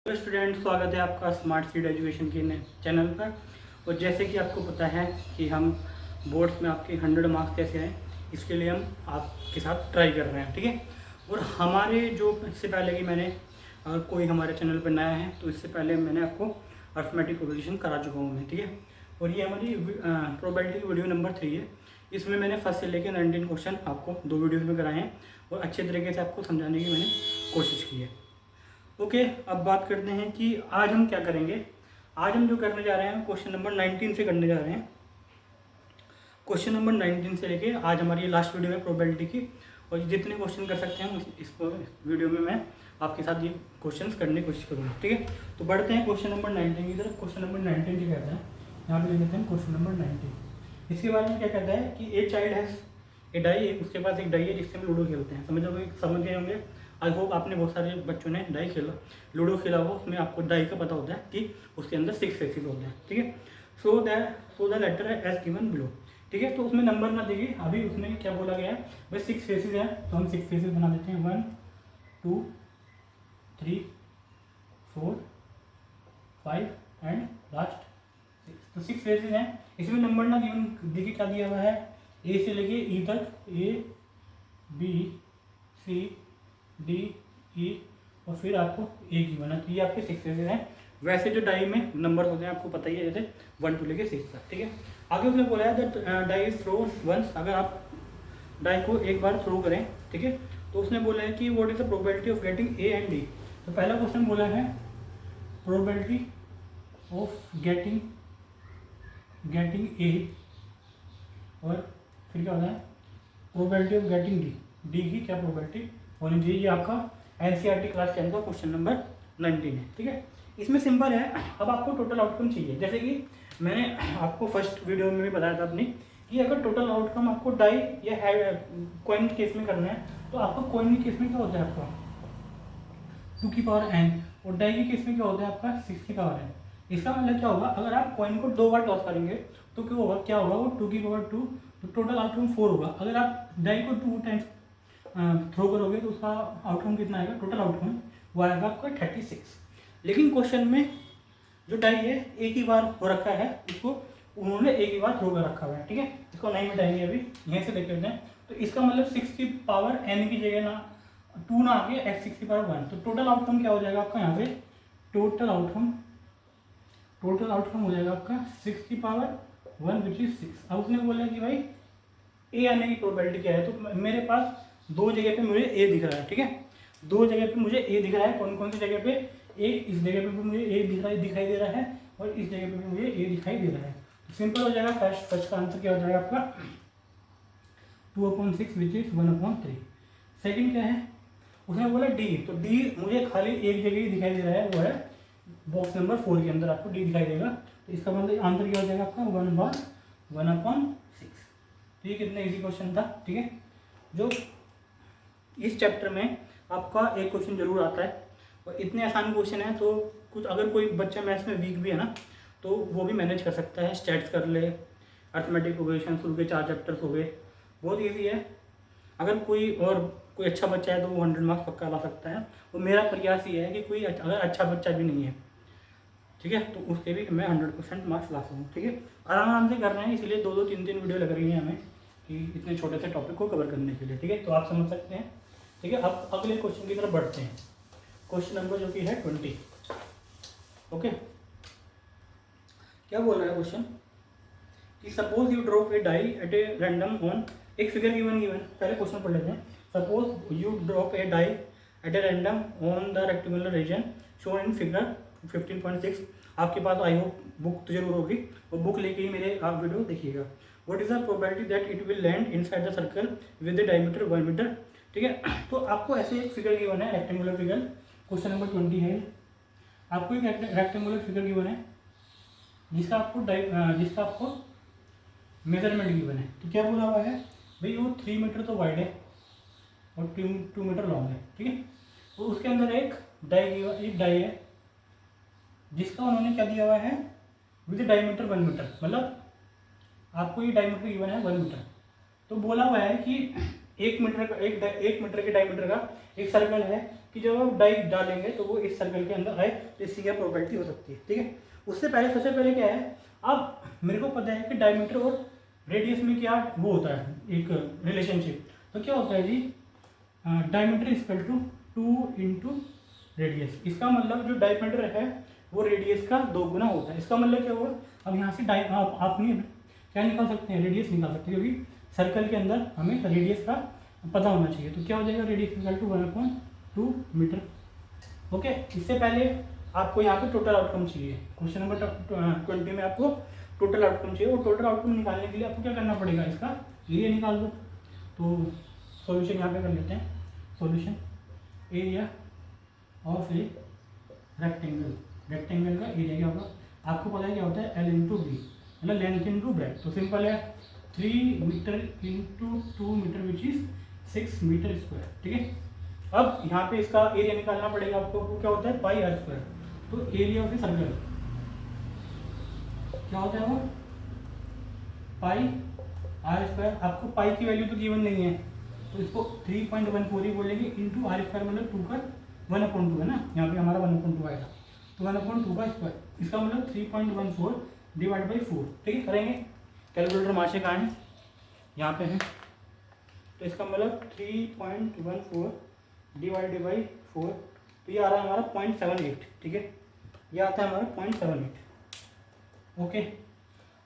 Hello student, स्वागत है आपका स्मार्ट सीड एजुकेशन के चैनल पर। और जैसे कि आपको पता है कि हम बोर्ड्स में आपके 100 मार्क्स कैसे आए, इसके लिए हम आपके साथ ट्राई कर रहे हैं, ठीक है। और हमारे जो इससे पहले कि मैंने अगर कोई हमारे चैनल पर नया है तो इससे पहले मैंने आपको अर्थमेटिक प्रोग्रेशन करा चुका हूँ मैं, ठीक है। और ये हमारी प्रोबेबिलिटी की वीडियो नंबर 3 है। इसमें मैंने फर्स्ट से लेकर 19 क्वेश्चन आपको 2 वीडियोज़ में कराए हैं और अच्छे तरीके से आपको समझाने की मैंने कोशिश की है। ओके, अब बात करते हैं कि आज हम क्या करेंगे। आज हम जो करने जा रहे हैं क्वेश्चन नंबर 19 से करने जा रहे हैं। क्वेश्चन नंबर 19 से लेके आज हमारी ये लास्ट वीडियो है प्रोबेबिलिटी की, और जितने क्वेश्चन कर सकते हैं इस वीडियो में मैं आपके साथ ये क्वेश्चंस करने की कोशिश करूँगा, ठीक है। तो बढ़ते हैं क्वेश्चन नंबर 19 की तरफ। क्वेश्चन नंबर 19 क्या कहता है, यहाँ पे लिख देते हैं क्वेश्चन नंबर 19। इसके बारे में क्या कहता है कि a child has a die, उसके पास एक डाई है जिससे हम लूडो खेलते हैं। समझ गए होंगे। आई होप आपने बहुत सारे बच्चों ने डाई खेला, लूडो खेला हो, उसमें आपको डाई का पता होता है कि उसके अंदर 6 फेसेस होते हैं, ठीक है। सो द लेटर है एज गिवन बिलो, ठीक है। तो उसमें नंबर ना देखिए, अभी उसमें क्या बोला गया है भाई 6 फेसेस हैं, तो हम 6 फेसेस बना देते हैं। 1 2 3 4 5 एंड लास्ट 6। तो 6 फेसेस हैं। इसमें नंबर ना गिवन, देखिए क्या दिया हुआ है, ए से लेके ई तक, A B C D E और फिर आपको ए की बना। तो ये आपके 6 फेसेस हैं। वैसे जो डाई में नंबर होते हैं आपको पता ही है, जैसे 1 to लेके 6 तक, ठीक है। आगे उसने बोला है that die is throw once, अगर आप डाई को एक बार थ्रो करें, ठीक है, तो उसने बोला है कि what is the probability of getting A and D. तो पहला क्वेश्चन बोला है प्रोबेबिलिटी ऑफ गेटिंग ए, और फिर क्या होता है probability of getting D, D की क्या प्रोबेबिलिटी होनी चाहिए। ये आपका एनसीईआरटी क्लास 10 का क्वेश्चन नंबर 19 है, ठीक है। इसमें सिंपल है। अब आपको टोटल आउटकम चाहिए, जैसे कि मैंने आपको फर्स्ट वीडियो में भी बताया था अपनी कि अगर टोटल आउटकम आपको डाई या कॉइन केस में करना है, तो आपका कॉइन के केस में क्या होता है आपका 2 की पावर n, और डाई के केस में क्या होता है आपका 6 की पावर n। इसका मतलब क्या होगा, अगर आप कॉइन को 2 बार टॉस करेंगे तो क्या होगा वो 2 की पावर 2, तो टोटल आउटकम 4 होगा। अगर आप डाई को 2 टाइम्स थ्रो करोगे तो उसका आउटकम कितना आएगा, टोटल आउटकम वो आएगा आपका 36। लेकिन क्वेश्चन में जो डाई है एक ही बार हो रखा है, उसको उन्होंने एक ही बार थ्रो कर रखा हुआ है, ठीक है। इसको नहीं मिटाएंगे, अभी यहीं से देख लेते हैं। तो इसका मतलब 6 की पावर n की जगह ना 2 ना आगे x 6 की पावर 1, तो टोटल आउटकम क्या हो जाएगा आपका यहाँ पे, टोटल आउटकम हो जाएगा आपका 6 की पावर 1 विच इज 6। अब उसने बोला कि भाई ए आने की प्रोबेबिलिटी क्या है, तो मेरे पास 2 जगह पे मुझे ए दिख रहा है, ठीक है। 2 जगह पे मुझे ए दिख रहा है। कौन कौन सी जगह पे, ए इस जगह पे भी मुझे ए दिखाई दे रहा है, और इस जगह पे भी मुझे ए दिखाई दे रहा है। तो सिंपल हो जाएगा। फर्स्ट का आंसर क्या हो जाएगा आपका 2/6 विच इज 1/3। सेकेंड क्या है, उसने बोला डी, तो डी मुझे खाली एक जगह ही दिखाई दे रहा है, वो है बॉक्स नंबर 4 के अंदर आपको डी दिखाई देगा। तो इसका मतलब आंसर क्या हो जाएगा आपका 1/6। तो ये कितना इजी क्वेश्चन था, ठीक है। जो इस चैप्टर में आपका एक क्वेश्चन जरूर आता है, और इतने आसान क्वेश्चन है तो कुछ अगर कोई बच्चा मैथ्स में वीक भी है ना, तो वो भी मैनेज कर सकता है। स्टैट्स कर ले, अर्थमेटिक प्रोग्रेशन शुरू के 4 चैप्टर्स हो गए, बहुत ईजी है। अगर कोई अच्छा बच्चा है तो वो 100 मार्क्स पक्का ला सकता है। और मेरा प्रयास ये है कि कोई अगर अच्छा बच्चा भी नहीं है, ठीक है, तो उसके भी मैं 100% मार्क्स ला सकूँ, ठीक है। आराम से कर रहे हैं, इसलिए 2-2 3-3 वीडियो लग रही है हमें कि इतने छोटे से टॉपिक को कवर करने के लिए, ठीक है। तो आप समझ सकते हैं, ठीक है। अब अगले क्वेश्चन की तरफ बढ़ते हैं। क्वेश्चन नंबर जो कि है 20। ओके, क्या बोल रहा है क्वेश्चन कि suppose you drop a die at a random on, एक फिगर गिवन पहले क्वेश्चन पढ़ लेते हैं। Suppose you drop a die at a random on the rectangular region shown in figure 15.6। आपके पास आई होप बुक तो जरूर होगी, वो बुक लेके ही मेरे आप वीडियो देखिएगा। What is the probability that it will land inside the circle with the diameter 1 metre, ठीक है। तो आपको ऐसे एक फिगर गिवन है, रेक्टेंगुलर फिगर, क्वेश्चन नंबर 20 है। आपको एक रेक्टेंगुलर फिगर गिवन है जिसका आपको मेजरमेंट गिवन है। तो क्या बोला हुआ है भाई, वो 3 मीटर तो वाइड है और 2 मीटर लॉन्ग है, ठीक है। तो उसके अंदर एक डाई है जिसका उन्होंने क्या दिया हुआ है, विद डायमीटर 1 मीटर, मतलब आपको ये डायमीटर गिवन है 1 मीटर। तो बोला हुआ है कि 1 मीटर के डायमीटर का एक सर्कल है कि जब आप डाई डालेंगे तो वो इस सर्कल के अंदर आए, तो इसकी क्या प्रॉपर्टी हो सकती है, ठीक है। उससे पहले सबसे पहले क्या है, अब मेरे को पता है कि डायमीटर और रेडियस में क्या वो होता है एक रिलेशनशिप। तो क्या होता है जी, diameter equal to 2 into radius. इसका मतलब जो डायमीटर है वो रेडियस का 2 गुना होता है। इसका मतलब क्या हुआ, अब यहाँ से आप क्या निकाल सकते हैं, रेडियस निकाल सकते हैं, क्योंकि सर्कल के अंदर हमें रेडियस का पता होना चाहिए। तो क्या हो जाएगा, radius equal to 1/2 metre. Okay, इससे पहले आपको यहाँ पे टोटल आउटकम चाहिए। क्वेश्चन नंबर 20 में आपको टोटल आउटकम चाहिए, और टोटल आउटकम निकालने के लिए आपको क्या करना पड़ेगा, इसका एरिया निकाल दो। तो सॉल्यूशन यहाँ पे कर लेते हैं। Solution area of a rectangle का एरिया क्या होगा, आपको पता है क्या होता है, L इंटू बी, मतलब लेंथ इंटू ब्रेथ। तो सिंपल है 3 metre into 2 metre which is 6 metre square, ठीक है। अब यहाँ पे इसका एरिया निकालना पड़ेगा आपको, वो क्या होता है पाई आर स्क्वायर। तो एरिया ऑफ ए सर्कल क्या होता है, वो पाई आर स्क्वायर। आपको पाई की वैल्यू तो गिवन नहीं है, तो इसको 3.14 ही बोलेंगे इंटू आर स्क्वायर, मतलब 2 का 1/2 है ना, यहाँ पे हमारा 1/2 आएगा, तो 1/2 का स्क्वायर, इसका मतलब 3.14 डिवाइड बाई 4, ठीक है। करेंगे, कैलकुलेटर माशे कहाँ है, यहाँ पे है, तो इसका मतलब 3.14 डिवाइड बाई 4, तो ये आ रहा है हमारा 0.78, ठीक है। ये आता है हमारा 0.78। ओके,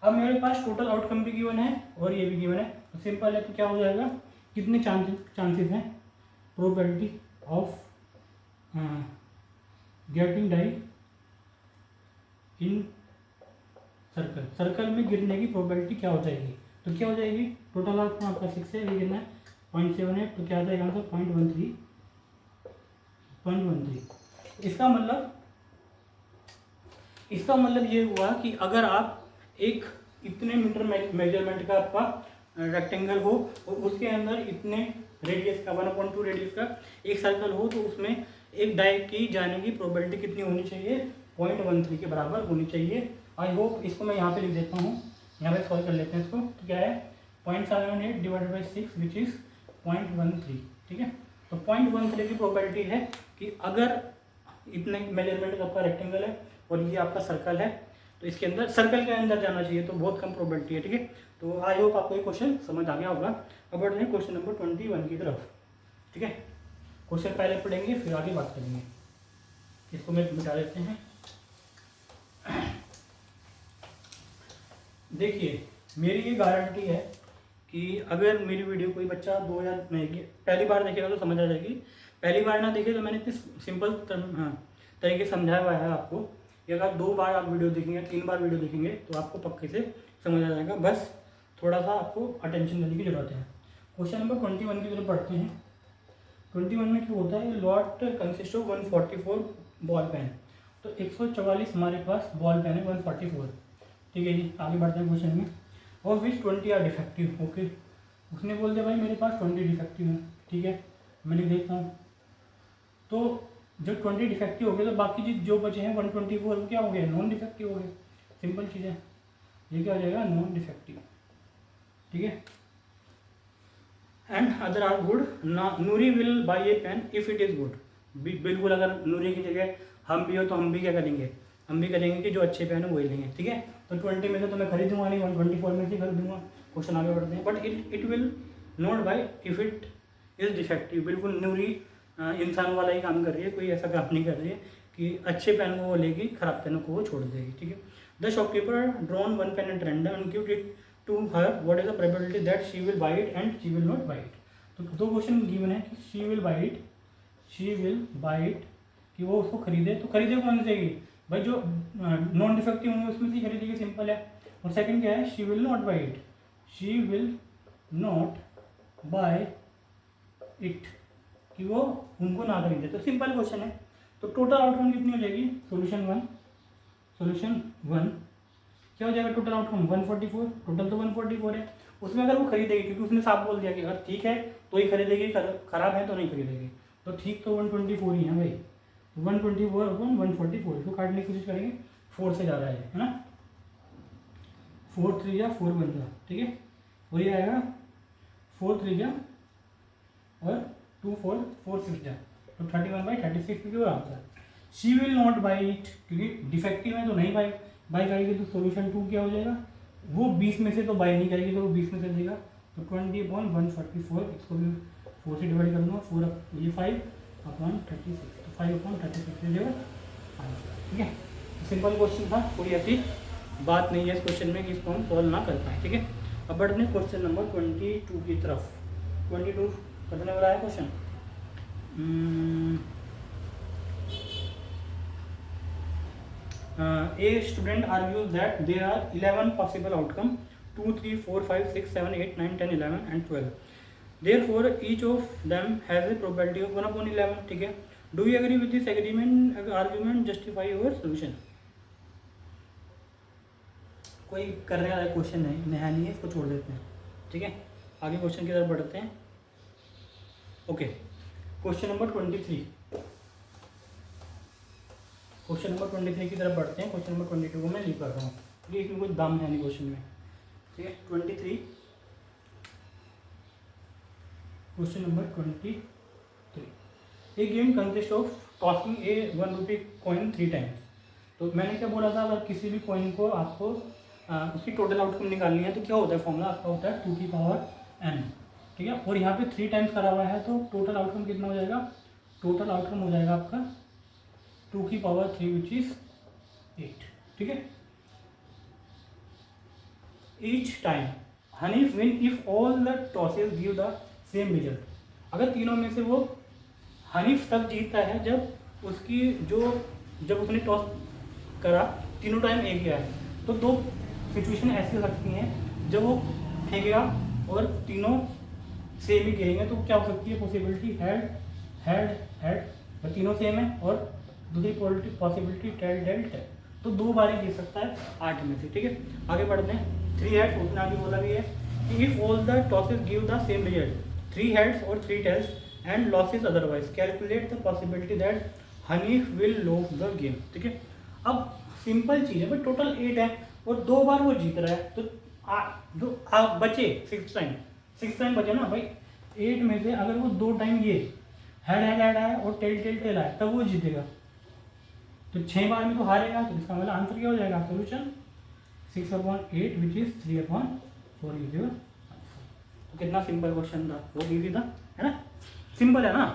अब मेरे पास टोटल आउटकम भी गिवन है और ये भी गिवन है, तो सिंपल है। तो क्या हो जाएगा, कितने चांसेस हैं, probability of getting die in circle में गिरने की प्रोबेबिलिटी क्या हो जाएगी, तो क्या हो जाएगी, टोटल आउटकम आपका 6 है, ये गिरना है 0.78, तो क्या आ जाएगा आंसर 0.13। इसका मतलब ये हुआ कि अगर आप एक इतने मीटर मेजरमेंट का आपका रेक्टेंगल हो और उसके अंदर इतने रेडियस का 1/2 रेडियस का एक सर्कल हो, तो उसमें एक डाई की जाने की प्रोबेबिलिटी कितनी होनी चाहिए, 0.13 के बराबर होनी चाहिए। आई होप, इसको मैं यहाँ पे लिख देता हूँ, यहाँ पे सॉल्व कर लेते हैं इसको। तो क्या है 0.78 डिवाइडेड बाई 6 विच इज़ 0.13, ठीक है। तो 0.13 की प्रोबेबिलिटी है कि अगर इतने मेजरमेंट का आपका रेक्टेंगल है और ये आपका सर्कल है, तो इसके अंदर सर्कल के अंदर जाना चाहिए, तो बहुत कम प्रोबेबिलिटी है, ठीक है। तो आई होप आपको ये क्वेश्चन समझ आ गया होगा। अब बढ़ते हैं क्वेश्चन नंबर 21 की तरफ, ठीक है। क्वेश्चन पहले पढ़ेंगे फिर आगे बात करेंगे। इसको मैं मिटा देते हैं। देखिए, मेरी ये गारंटी है कि अगर मेरी वीडियो कोई बच्चा 2 या पहली बार देखेगा तो समझ आ जाएगी, पहली बार ना देखे तो मैंने इतने सिंपल तरीके समझाया हुआ है आपको, कि अगर 2 बार आप वीडियो देखेंगे, 3 बार वीडियो देखेंगे तो आपको पक्के से समझ आ जाएगा। बस थोड़ा सा आपको अटेंशन देने की जरूरत है। क्वेश्चन नंबर 21 की तरफ पढ़ते हैं। 21 में क्या होता है, lot consist of 144 ball pen. तो 144 हमारे पास बॉल पेन है, 144, ठीक है जी। आगे बढ़ते हैं क्वेश्चन में। और विच 20 आर डिफेक्टिव। ओके, उसने बोल दिया भाई मेरे पास 20 डिफेक्टिव है, ठीक है, मैं लिख देता हूँ। तो जब 20 डिफेक्टिव हो गए तो बाकी जो बचे हैं 124 वो क्या हो गया, नॉन डिफेक्टिव हो गए। सिंपल चीज़ है, ये क्या हो जाएगा, नॉन डिफेक्टिव, ठीक है। And other are good, Noori will buy a pen if it is good. बिल्कुल, अगर नूरी की जगह हम भी हो तो हम भी क्या करेंगे, हम भी करेंगे कि जो अच्छे पेन है वही लेंगे, ठीक है। तो 20 में तो मैं खरीदूंगा नहीं, 124 में से खरीदूंगा। क्वेश्चन आगे बढ़ते हैं। But it will not by if it is defective. बिल्कुल नूरी इंसान वाला ही काम कर रही है, कोई ऐसा काम नहीं कर रही है कि अच्छे पेन को वो लेगी, खराब पेनों को वो छोड़ देगी, ठीक है। The shopkeeper drawn one pen at random and give it to her, what is the probability that she will buy it and she will not buy it. तो 2 क्वेश्चन गिवन है कि शी विल बाई इट कि वो उसको खरीदे, तो खरीदे कौन से भाई, जो नॉन डिफेक्टिव होंगे उसमें से खरीदेगी, सिंपल है। और सेकंड क्या है, she will not buy it, कि वो उनको ना खरीदे। तो सिंपल क्वेश्चन है। तो टोटल आउटकम कितनी हो जाएगी, सोल्यूशन वन क्या हो जाएगा, टोटल आउटकम 144, टोटल तो 144 है। उसमें अगर वो खरीदेगी, क्योंकि उसने साफ बोल दिया कि अगर ठीक है तो ही खरीदेगी, खराब है तो नहीं खरीदेगी। तो ठीक तो 124 ही है भाई, 124 अपन 144, इसको काटने की कोशिश करेंगे, 4 से ज़्यादा है ना, 4 3 या 4 बन जाए, ठीक है। वही आएगा 4 3 जा और 2 4 4 6 जा, तो 31/36 क्यों answer. She will not buy it, क्योंकि डिफेक्टिव है तो नहीं बाई बाई करेगी, तो सोल्यूशन 2 क्या हो जाएगा, वो 20 में से तो बाई नहीं करेगी तो वो 20 में से देगा, तो 20/144, इसको भी 4 से डिवाइड कर दूँगा, 4 ये 5/36, तो 5/36 दे देगा आंसर। ठीक है, सिंपल क्वेश्चन था, कोई ऐसी बात नहीं है इस क्वेश्चन में कि इसको हम सॉल्व ना कर पाए। ठीक है, अब बढ़ते हैं क्वेश्चन नंबर 22 की तरफ। 22 करने वाला है question. A student argues that there are 11 possible outcome, 2, 3, 4, 5, 6, 7, 8, 9, 10, 11 and 12. Therefore, each of them has a probability of 1/11. ठीक है, do you agree with this argument? Justify your solution. कोई करने वाला क्वेश्चन नहीं है, इसको छोड़ देते हैं। ठीक है, आगे क्वेश्चन की तरफ बढ़ते हैं। Okay, question number 23। Question number 23 की तरफ बढ़ते हैं। क्वेश्चन नंबर 22 को मैं लीव कर रहा हूँ क्योंकि इसमें कुछ दाम है नहीं क्वेश्चन में। ठीक है, 23, question number 23। A game consist of tossing a 1 rupee coin 3 times. तो मैंने क्या बोला था, अगर किसी भी कॉइन को आपको उसकी टोटल आउटकम निकालनी है तो क्या होता है, फॉर्मूला आपका होता है 2 की पावर n। ठीक है, और यहाँ पे 3 टाइम्स करा हुआ है तो टोटल आउटकम कितना हो जाएगा, टोटल आउटकम हो जाएगा आपका 2 की पावर 3 विच इज 8। ठीक है, each time Hanif win if all the tosses give the same result. अगर तीनों में से वो हनीफ तब जीतता है जब उसने टॉस करा तीनों टाइम एक गया है, तो 2 सिचुएशन ऐसी हो सकती हैं जब वो फेंकेगा और तीनों सेम ही गिरेंगे, तो क्या हो सकती है पॉसिबिलिटी हेड हेड हेड, तीनों सेम है, और दूसरी पॉसिबिलिटी टेल डेल टेल, तो 2 बार ही जीत सकता है 8 में से। ठीक है, आगे बढ़ते हैं। 3 हेड्स, उसने आगे बोला भी है कि if all the tosses give the same result, 3 heads और 3 tails and losses otherwise, calculate the possibility that Hanif will lose the game. ठीक है, अब सिंपल चीज़ है भाई, टोटल 8 है और 2 बार वो जीत रहा है, तो जो बचे 6 टाइम बचे ना भाई, 8 में से अगर वो 2 टाइम ये हेड हेड हेड आए और टेल टेल टेल आए तब वो जीतेगा, तो 6 बार में तो हारेगा, तो इसका मतलब आंसर क्या हो जाएगा, solution 6/8 which is 3/4 is your answer. तो कितना सिंपल क्वेश्चन था, बहुत ईजी था, है ना, सिंपल है ना,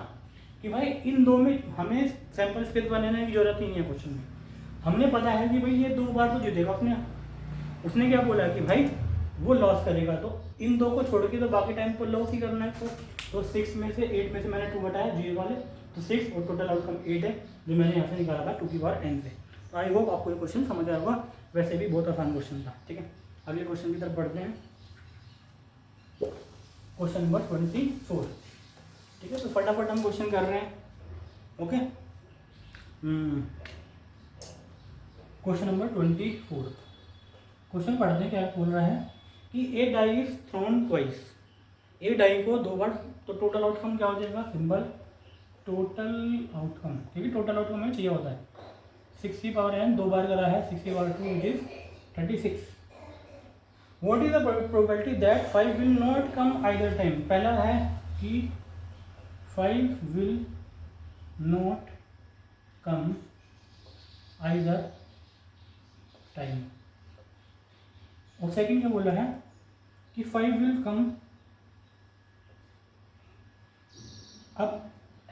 कि भाई इन 2 में हमें सैंपल स्पेस बनाने की जरूरत ही नहीं है क्वेश्चन में। हमने पता है कि भाई ये 2 बार तो जीतेगा, उसने क्या बोला कि भाई वो लॉस करेगा, तो इन 2 को छोड़ के तो बाकी टाइम पर लॉस ही करना है। तो 6 में से 8 में से मैंने 2 घटाया जीरो वाले, तो 6 और टोटल आउटकम 8 है जो मैंने यहाँ से निकाला था 2 की पावर n से। तो आई होप आपको ये क्वेश्चन समझ आया होगा, वैसे भी बहुत आसान क्वेश्चन था। ठीक है, अगले क्वेश्चन की तरफ बढ़ते हैं। Question number 24। ठीक है, तो फटाफट हम क्वेश्चन कर रहे हैं। ओके, क्वेश्चन नंबर 24, क्वेश्चन पढ़ते हैं। क्या बोल रहा है कि a die is thrown twice, a die को 2 बार, तो टोटल आउटकम क्या हो जाएगा, सिंपल टोटल आउटकम, ठीक है, टोटल आउटकम में चाहिए होता है 6 की पावर n, 2 बार करा है 6 की power 2 which is 36। What is the probability that 5 will not come either time. पहला है कि 5 will not come either time, और सेकंड क्या बोला है कि 5 विल कम अब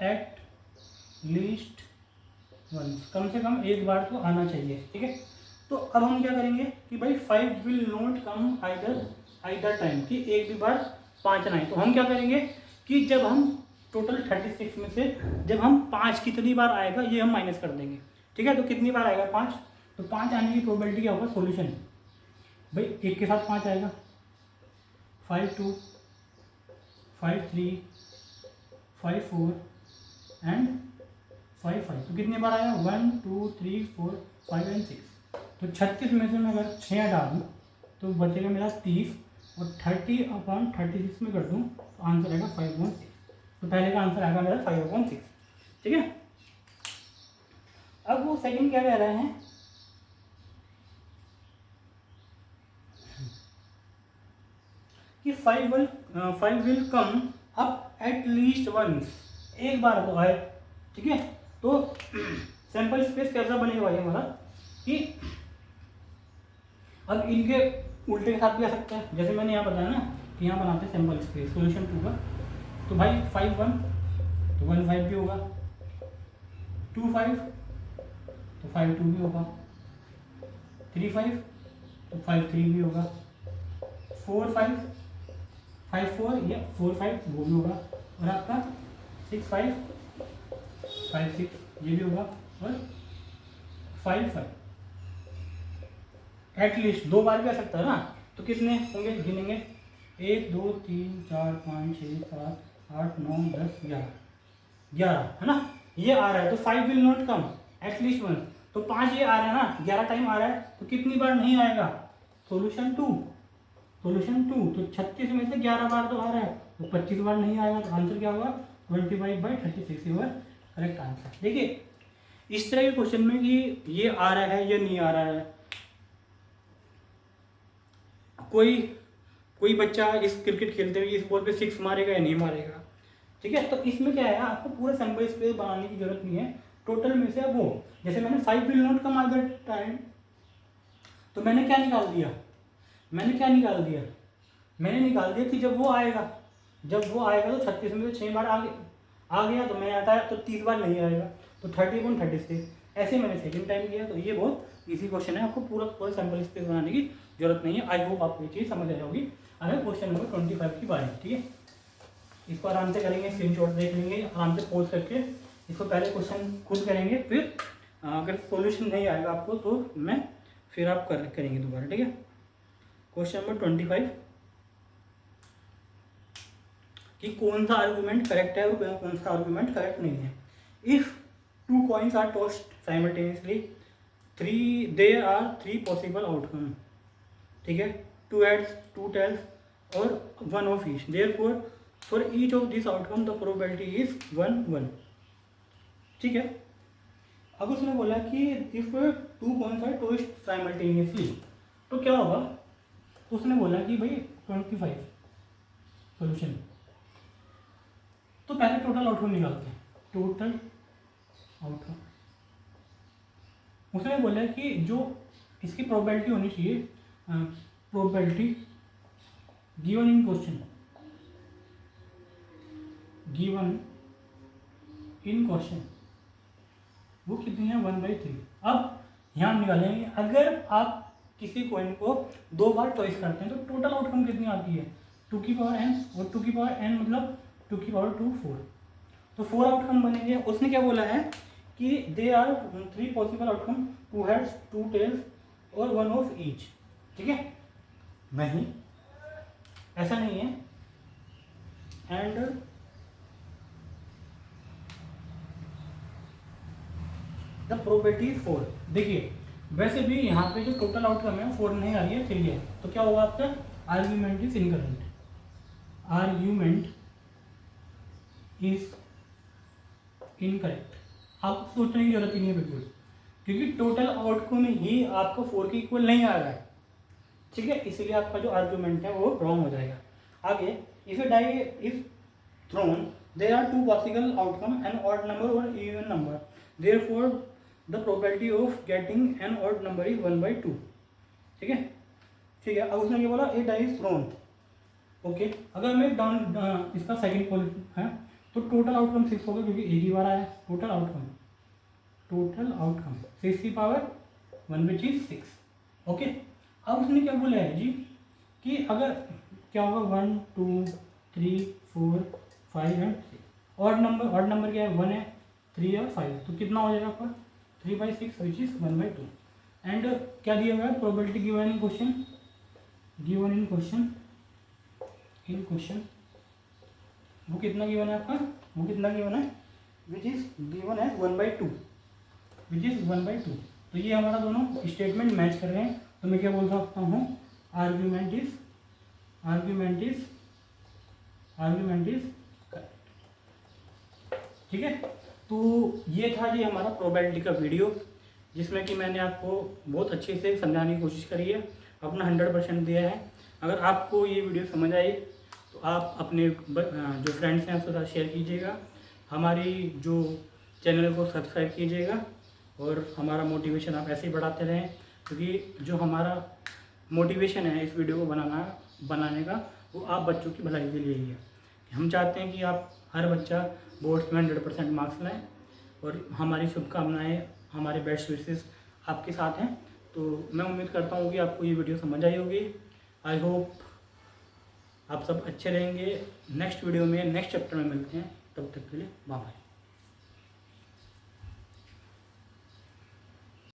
एट लीस्ट वंस, कम से कम एक बार तो आना चाहिए। ठीक है, तो अब हम क्या करेंगे कि भाई 5 will not come either time, कि एक भी बार 5 ना आए, तो हम क्या करेंगे कि जब हम टोटल 36 में से जब हम 5 कितनी बार आएगा ये हम माइनस कर देंगे। ठीक है, तो कितनी बार आएगा 5, तो 5 आने की प्रोबेबिलिटी क्या होगा, सॉल्यूशन भाई एक के साथ 5 आएगा, 5 2 5 3 5 4 एंड 5 5, तो कितनी बार आएगा 1 2 3 4 5 एंड 6। तो 36 में से मैं अगर 6 हटा दूँ तो बचेगा मेरा 30, और 30/36 में कर दूँ तो आंसर आएगा 5/6। तो पहले का आंसर आएगा मेरा 5/6। ठीक है, अब वो सेकंड क्या कह रहे हैं कि 5 will come up at least once, एक बार तो आए, ठीक है। तो सैंपल स्पेस कैसा बनेगा भाई हमारा कि अब इनके उल्टे के साथ भी आ सकता है। जैसे मैंने यहाँ बताया ना कि यहाँ बनाते हैं सैंपल स्पेस सोल्यूशन 2 का, तो भाई 5 1 तो 1 5 भी होगा, 2 5 तो 5 2 भी होगा, 3 5 तो 5 3 भी होगा, 4 5 5 4 या 4 5 वो भी होगा, और आपका 6 5 5 6 ये भी होगा, और 5 5 एटलीस्ट 2 बार भी आ सकता है ना। तो कितने होंगे गिनेंगे, 1 2 3 4 5 6 7 8 9 10 11 है ना। ये आ रहा है तो 5 विल नॉट कम एटलीस्ट 1, तो 5 ये आ रहा है ना, 11 टाइम आ रहा है, तो कितनी बार नहीं आएगा, सोल्यूशन 2 तो 36 में से 11 बार तो आ रहा है, तो 25 बार नहीं आएगा, तो आंसर क्या होगा 25/36 होगा करेक्ट आंसर। देखिए इस तरह के क्वेश्चन में कि ये आ रहा है या नहीं आ रहा है, कोई बच्चा इस क्रिकेट खेलते हुए इस बॉल पे 6 मारेगा या नहीं मारेगा, ठीक है। तो इसमें क्या है, आपको पूरा सैंपल स्पेस बनाने की जरूरत नहीं है, टोटल में से अब वो जैसे मैंने 5 will not come at that time, तो मैंने क्या निकाल दिया, मैंने निकाल दिया कि जब वो आएगा तो 36 में से 6 बार आ गया, तो मैंने हटाया तो 30 बार नहीं आएगा, तो 30/36 ऐसे मैंने सेकंड टाइम किया। तो ये बहुत इजी क्वेश्चन है, आपको पूरा सैंपल स्पेस बनाने की जरूरत नहीं है। आई होप आपको ये चीज़ समझ आ जाओगी। अगर क्वेश्चन नंबर 25 की बारी, ठीक है, इसको आराम से करेंगे, स्क्रीनशॉट देख लेंगे, आराम से पोज करके इसको पहले क्वेश्चन खुद करेंगे, फिर अगर सॉल्यूशन नहीं आएगा आपको तो फिर आप करेंगे दोबारा, ठीक है। क्वेश्चन नंबर 25 कि कौन सा आर्गूमेंट करेक्ट है और कौन सा आर्गूमेंट करेक्ट नहीं है। If 2 coins are tossed simultaneously, there are 3 possible outcome, ठीक है, 2 heads 2 tails और 1 of each, therefore for each of this outcome the probability is 1 1, ठीक है। अब उसने बोला कि if 2 coins are tossed simultaneously, तो क्या होगा, तो उसने बोला कि भाई 25 सॉल्यूशन, तो पहले टोटल आउटकम निकालते हैं, टोटल आउटकम। उसने बोला कि जो इसकी प्रोबेबिलिटी होनी चाहिए, प्रोबेबिलिटी गिवन इन क्वेश्चन, वो कितनी है 1/3। अब यहाँ हम निकालेंगे, अगर आप किसी कॉइन को 2 बार टॉइस करते हैं तो टोटल आउटकम कितनी आती है, 2 की पावर n, और 2 की पावर n मतलब 2 की पावर 2 4, तो 4 आउटकम बनेंगे। उसने क्या बोला है कि they are 3 possible outcome, 2 heads 2 tails और 1 of each, ठीक है। नहीं, ऐसा नहीं है, एंड द प्रोबेबिलिटी 4। देखिए वैसे भी यहाँ पे जो टोटल आउटकम है 4 नहीं आ रही है, 3 है, तो क्या होगा आपका argument is incorrect, argument is incorrect. आपको सोचने की जरूरत ही नहीं है बिल्कुल, क्योंकि टोटल आउटकम ही आपको 4 के इक्वल नहीं आ रहा है, ठीक है, इसलिए आपका जो आर्ग्यूमेंट है वो रॉन्ग हो जाएगा। आगे, if a die is thrown there are 2 possible outcome, an odd number और even number, therefore the probability of getting an odd number is 1/2, ठीक है। अब उसने ये बोला a die is thrown, okay. अगर मैं डाउन इसका सेकंड पोल है तो टोटल आउटकम 6 होगा, क्योंकि एक ही बार आया टोटल आउटकम 6 की पावर 1 विच इज 6, ओके। अब उसने क्या बोला है जी कि अगर क्या होगा 1 2 3 4 5 एंड 6, ऑड नंबर क्या है 1 है, 3 और 5, तो कितना हो जाएगा आपका 3/6 विच इज 1/2। एंड क्या दिया हुआ है, प्रोबेबिलिटी गिवन इन क्वेश्चन, वो कितना गिवन है आपका, विच इज गिवन एज 1/2, तो ये हमारा दोनों स्टेटमेंट मैच कर रहे हैं। तो मैं क्या बोल सकता हूँ, आर्ग्यूमेंट इज करेक्ट, ठीक है। तो ये था जी हमारा प्रोबेबिलिटी का वीडियो, जिसमें कि मैंने आपको बहुत अच्छे से समझाने की कोशिश करी है, अपना 100% दिया है। अगर आपको ये वीडियो समझ आई तो आप अपने जो फ्रेंड्स हैं उसके साथ शेयर कीजिएगा। हमारी जो चैनल को सब्सक्राइब कीजिएगा और हमारा मोटिवेशन आप ऐसे ही बढ़ाते रहें, क्योंकि जो हमारा मोटिवेशन है इस वीडियो को बनाने का वो आप बच्चों की भलाई के लिए ही है। हम चाहते हैं कि आप हर बच्चा बोर्ड्स में 100% मार्क्स लाएँ और हमारी शुभकामनाएँ, हमारे बेस्ट विशेस आपके साथ हैं। तो मैं उम्मीद करता हूँ कि आपको ये वीडियो समझ आई होगी। आई होप आप सब अच्छे रहेंगे। नेक्स्ट वीडियो में नेक्स्ट चैप्टर में मिलते हैं, तब तक के लिए बाय बाय।